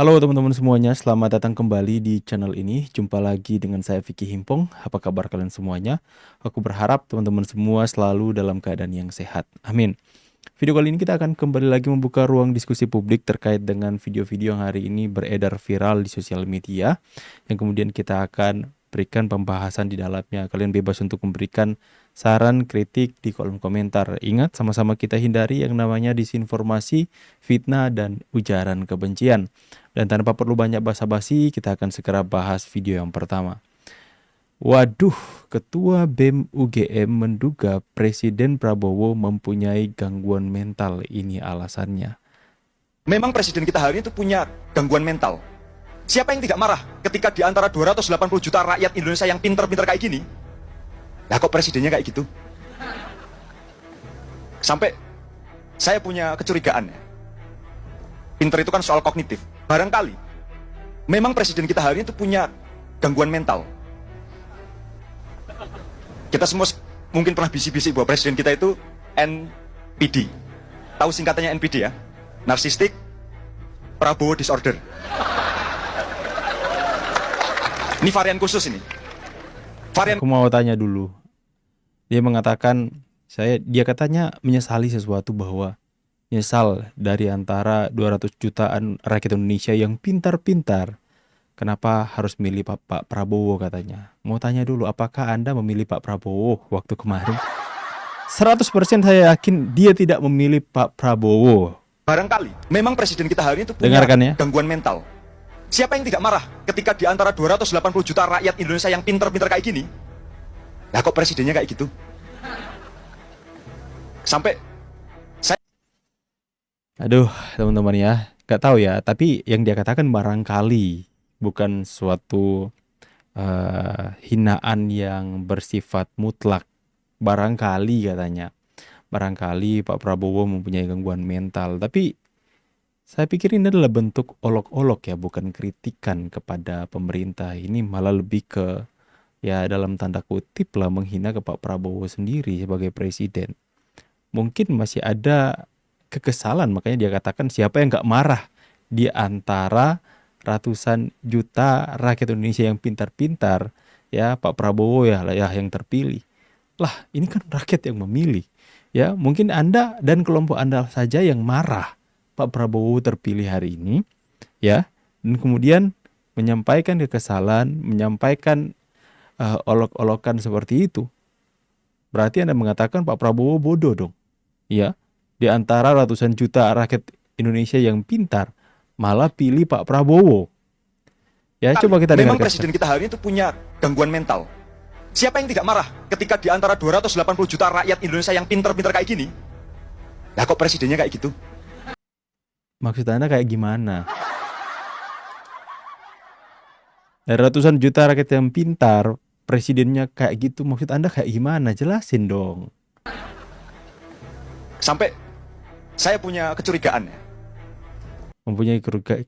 Halo teman-teman semuanya, selamat datang kembali di channel ini. Jumpa lagi dengan saya Vicky Himpong. Apa kabar kalian semuanya? Aku berharap teman-teman semua selalu dalam keadaan yang sehat. Amin. Video kali ini kita akan kembali lagi membuka ruang diskusi publik terkait dengan video-video yang hari ini beredar viral di sosial media, yang kemudian kita akan berikan pembahasan di dalamnya. Kalian bebas untuk memberikan saran, kritik di kolom komentar. Ingat, sama-sama kita hindari yang namanya disinformasi, fitnah, dan ujaran kebencian. Dan tanpa perlu banyak basa-basi, kita akan segera bahas video yang pertama. Waduh, Ketua BEM UGM menduga Presiden Prabowo mempunyai gangguan mental. Ini alasannya. Memang presiden kita hari ini itu punya gangguan mental. Siapa yang tidak marah ketika di antara 280 juta rakyat Indonesia yang pinter-pinter kayak gini, lah kok presidennya kayak gitu? Sampai saya punya kecurigaan ya. Pinter itu kan soal kognitif. Barangkali memang presiden kita hari ini itu punya gangguan mental. Kita semua mungkin pernah bisik-bisik bahwa presiden kita itu NPD. Tahu singkatannya NPD ya? Narcissistic Prabowo Disorder. Ini varian khusus ini. Aku mau tanya dulu. Dia mengatakan, dia katanya menyesali sesuatu bahwa nyesal dari antara 200 jutaan rakyat Indonesia yang pintar-pintar. Kenapa harus milih Pak Prabowo katanya. Mau tanya dulu, apakah Anda memilih Pak Prabowo waktu kemarin? 100% saya yakin dia tidak memilih Pak Prabowo. Barangkali memang presiden kita hari ini itu punya Dengarkan ya. gangguan mental. Siapa yang tidak marah ketika di antara 280 juta rakyat Indonesia yang pinter-pinter kayak gini, lah kok presidennya kayak gitu? Sampai Aduh, teman-teman ya, gak tahu ya. Tapi yang dia katakan barangkali bukan suatu hinaan yang bersifat mutlak. Barangkali katanya. Barangkali Pak Prabowo mempunyai gangguan mental. Tapi saya pikir ini adalah bentuk olok-olok ya, bukan kritikan kepada pemerintah. Ini malah lebih ke, ya dalam tanda kutip lah, menghina ke Pak Prabowo sendiri sebagai presiden. Mungkin masih ada kekesalan, makanya dia katakan siapa yang gak marah di antara ratusan juta rakyat Indonesia yang pintar-pintar, ya Pak Prabowo ya yang terpilih. Lah, ini kan rakyat yang memilih. Ya, mungkin Anda dan kelompok Anda saja yang marah Pak Prabowo terpilih hari ini, ya, dan kemudian menyampaikan kekesalan, menyampaikan olok-olokan seperti itu. Berarti Anda mengatakan Pak Prabowo bodoh dong, ya. Di antara ratusan juta rakyat Indonesia yang pintar, malah pilih Pak Prabowo. Ya, coba kita memang dengarkan. presiden kita hari ini itu punya gangguan mental. Siapa yang tidak marah ketika di antara 280 juta rakyat Indonesia yang pinter-pinter kayak gini, lah kok presidennya kayak gitu? Maksud Anda kayak gimana? Dari ratusan juta rakyat yang pintar, presidennya kayak gitu, maksud Anda kayak gimana? Jelasin dong. Sampai saya punya kecurigaan ya. Mempunyai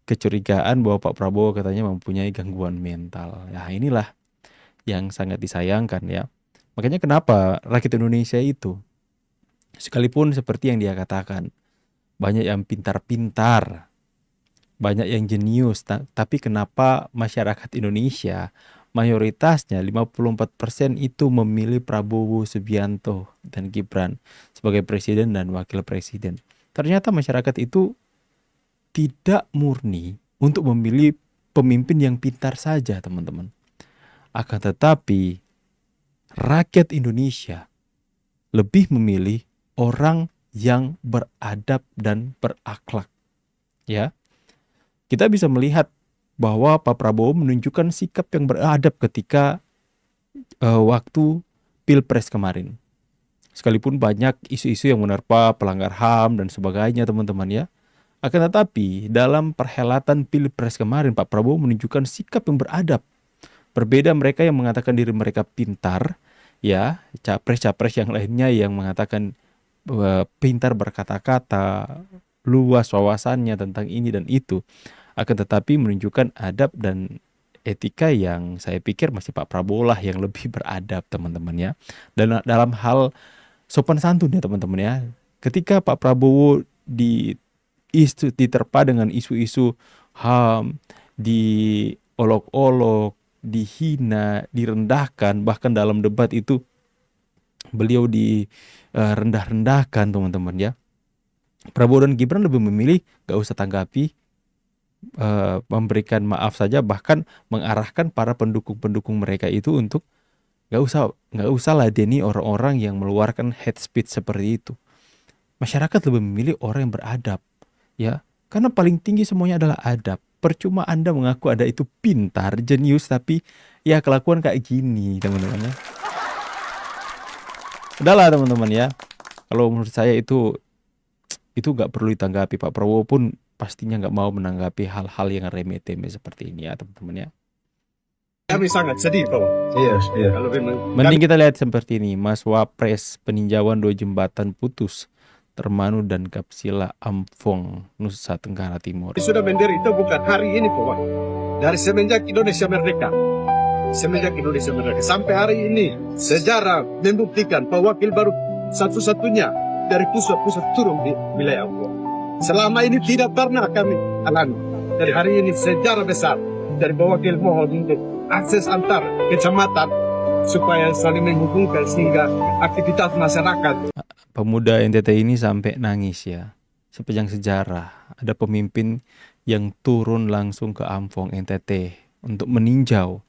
kecurigaan bahwa Pak Prabowo katanya mempunyai gangguan mental. Ya inilah yang sangat disayangkan ya. Makanya kenapa rakyat Indonesia itu, sekalipun seperti yang dia katakan, banyak yang pintar-pintar, banyak yang jenius, tapi kenapa masyarakat Indonesia mayoritasnya 54% itu memilih Prabowo Subianto dan Gibran sebagai presiden dan wakil presiden. Ternyata masyarakat itu tidak murni untuk memilih pemimpin yang pintar saja, teman-teman. Akan tetapi rakyat Indonesia lebih memilih orang yang beradab dan berakhlak. Ya. Kita bisa melihat bahwa Pak Prabowo menunjukkan sikap yang beradab ketika waktu Pilpres kemarin. Sekalipun banyak isu-isu yang menerpa pelanggar HAM dan sebagainya, teman-teman ya. Akan tetapi dalam perhelatan Pilpres kemarin, Pak Prabowo menunjukkan sikap yang beradab. Berbeda mereka yang mengatakan diri mereka pintar, ya, capres-capres yang lainnya yang mengatakan pintar berkata-kata, luas wawasannya tentang ini dan itu. Akan tetapi menunjukkan adab dan etika yang saya pikir masih Pak Prabowo lah yang lebih beradab, teman-teman ya. Dan dalam hal sopan santun ya, teman-teman ya. Ketika Pak Prabowo diterpa dengan isu-isu HAM, diolok-olok, dihina, direndahkan, bahkan dalam debat itu beliau rendah-rendahkan teman-teman ya. Prabowo dan Gibran lebih memilih gak usah tanggapi, memberikan maaf saja, bahkan mengarahkan para pendukung-pendukung mereka itu untuk nggak usah ladeni orang-orang yang meluarkan hate speech seperti itu. Masyarakat lebih memilih orang yang beradab, ya, karena paling tinggi semuanya adalah adab. Percuma Anda mengaku Anda itu pintar, jenius, tapi ya kelakuan kayak gini, teman-teman ya. Udahlah teman-teman ya. Kalau menurut saya itu nggak perlu ditanggapi. Pak Prabowo pun pastinya nggak mau menanggapi hal-hal yang remeh-temeh seperti ini ya teman-teman ya. Kami sangat sedih Pak. Iya, iya. Kalau memang Mending kita lihat seperti ini, Mas Wapres, peninjauan 2 jembatan putus, Termanu dan Kapsila Ampong, Nusa Tenggara Timur. kami sudah menderita bukan hari ini Pak. Dari semenjak Indonesia merdeka. Semenjak Indonesia merdeka sampai hari ini sejarah membuktikan Pak Wakil baru satu-satunya dari pusat-pusat turun di wilayah Ampong. Selama ini tidak pernah kami alami. Dari hari ini sejarah besar dari Pak Wakil mohon untuk akses antar kecamatan supaya saling menghubungkan sehingga aktivitas masyarakat. Pemuda NTT ini sampai nangis ya. Sepanjang sejarah ada pemimpin yang turun langsung ke Ampong NTT untuk meninjau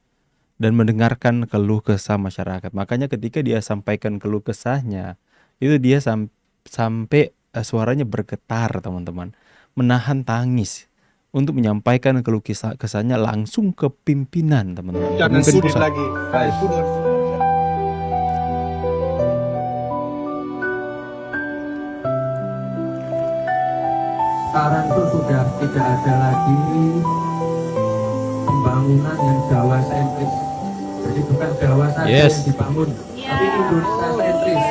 dan mendengarkan keluh kesah masyarakat. Makanya ketika dia sampaikan keluh kesahnya, itu dia sampai suaranya bergetar teman-teman. Menahan tangis untuk menyampaikan keluh kesahnya langsung ke pimpinan teman-teman. Jangan Pemimpin sulit pusat. lagi. Baik. Sekarang itu sudah tidak ada lagi pembangunan yang Jawa sentris. Jadi bukan Jawa saja Yes. yang dibangun, tapi Indonesia sentris.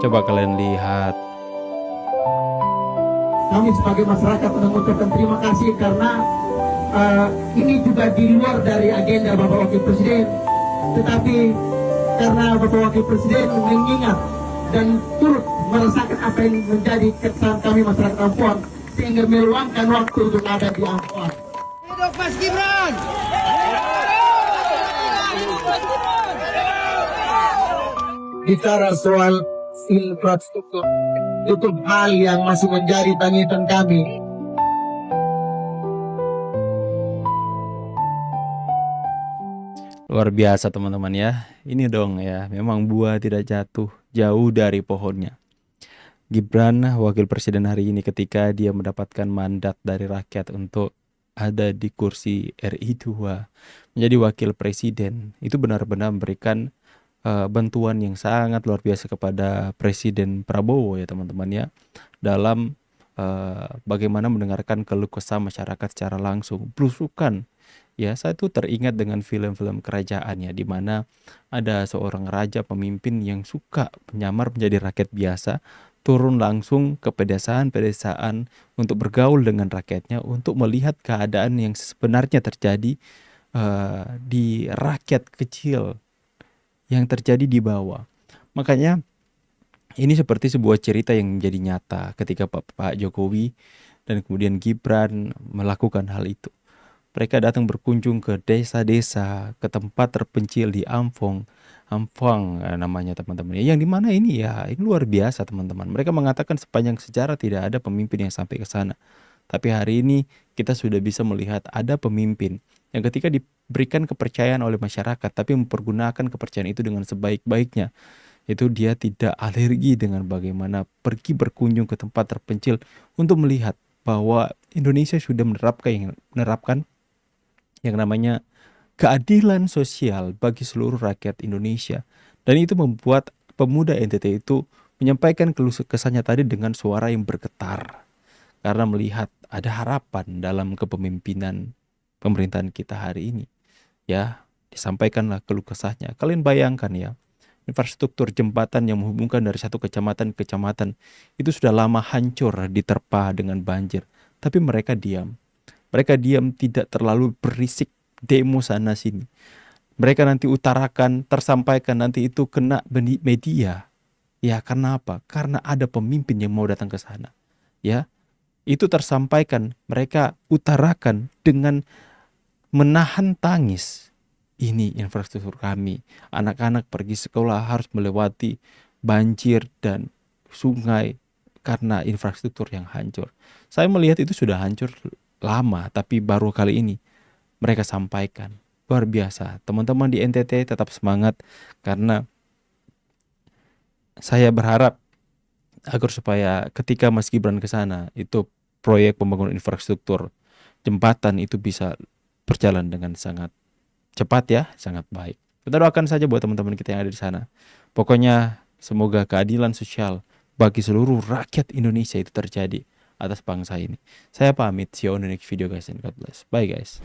Coba kalian lihat. Kami sebagai masyarakat mengucapkan terima kasih karena ini juga di luar dari agenda Bapak Wakil Presiden, tetapi karena Bapak Wakil Presiden mengingat dan turut merasakan apa yang menjadi kesan kami masyarakat Ampon, sehingga meluangkan waktu untuk ada di Ampon. Hidup Mas Gibran! Bicara soal infrastruktur, itu hal yang masih menjadi tanggung kami. Luar biasa teman-teman ya. Ini dong ya, memang buah tidak jatuh jauh dari pohonnya. Gibran, wakil presiden hari ini ketika dia mendapatkan mandat dari rakyat untuk ada di kursi RI 2 menjadi wakil presiden, itu benar-benar memberikan bantuan yang sangat luar biasa kepada Presiden Prabowo ya teman-teman ya, dalam bagaimana mendengarkan keluh kesah masyarakat secara langsung, belusukan. Ya, saya tuh teringat dengan film-film kerajaan ya, di mana ada seorang raja pemimpin yang suka menyamar menjadi rakyat biasa, turun langsung ke pedesaan-pedesaan untuk bergaul dengan rakyatnya, untuk melihat keadaan yang sebenarnya terjadi di rakyat kecil yang terjadi di bawah. Makanya ini seperti sebuah cerita yang menjadi nyata ketika Pak Jokowi dan kemudian Gibran melakukan hal itu. Mereka datang berkunjung ke desa-desa, ke tempat terpencil di Ampong namanya teman-teman. Yang dimana ini ya, ini luar biasa teman-teman. Mereka mengatakan sepanjang sejarah tidak ada pemimpin yang sampai ke sana. Tapi hari ini kita sudah bisa melihat ada pemimpin yang ketika diberikan kepercayaan oleh masyarakat, tapi mempergunakan kepercayaan itu dengan sebaik-baiknya. Itu dia tidak alergi dengan bagaimana pergi berkunjung ke tempat terpencil untuk melihat bahwa Indonesia sudah menerapkan yang namanya keadilan sosial bagi seluruh rakyat Indonesia. Dan itu membuat pemuda NTT itu menyampaikan keluh kesahnya tadi dengan suara yang bergetar. Karena melihat ada harapan dalam kepemimpinan pemerintahan kita hari ini. Ya, disampaikanlah keluh kesahnya. Kalian bayangkan ya, infrastruktur jembatan yang menghubungkan dari satu kecamatan ke kecamatan itu sudah lama hancur diterpa dengan banjir. Tapi mereka diam. Mereka diam, tidak terlalu berisik demo sana sini. Mereka nanti utarakan, tersampaikan, nanti itu kena media. Ya karena apa? Karena ada pemimpin yang mau datang ke sana. Ya, itu tersampaikan, mereka utarakan dengan menahan tangis. Ini infrastruktur kami. Anak-anak pergi sekolah harus melewati banjir dan sungai karena infrastruktur yang hancur. Saya melihat itu sudah hancur lama, tapi baru kali ini mereka sampaikan. Luar biasa. Teman-teman di NTT tetap semangat karena saya berharap agar supaya ketika Mas Gibran ke sana, itu proyek pembangunan infrastruktur jembatan itu bisa berjalan dengan sangat cepat ya, sangat baik. Kita doakan saja buat teman-teman kita yang ada di sana. Pokoknya semoga keadilan sosial bagi seluruh rakyat Indonesia itu terjadi atas bangsa ini. Saya pamit, see you on the next video guys, and God bless. Bye guys.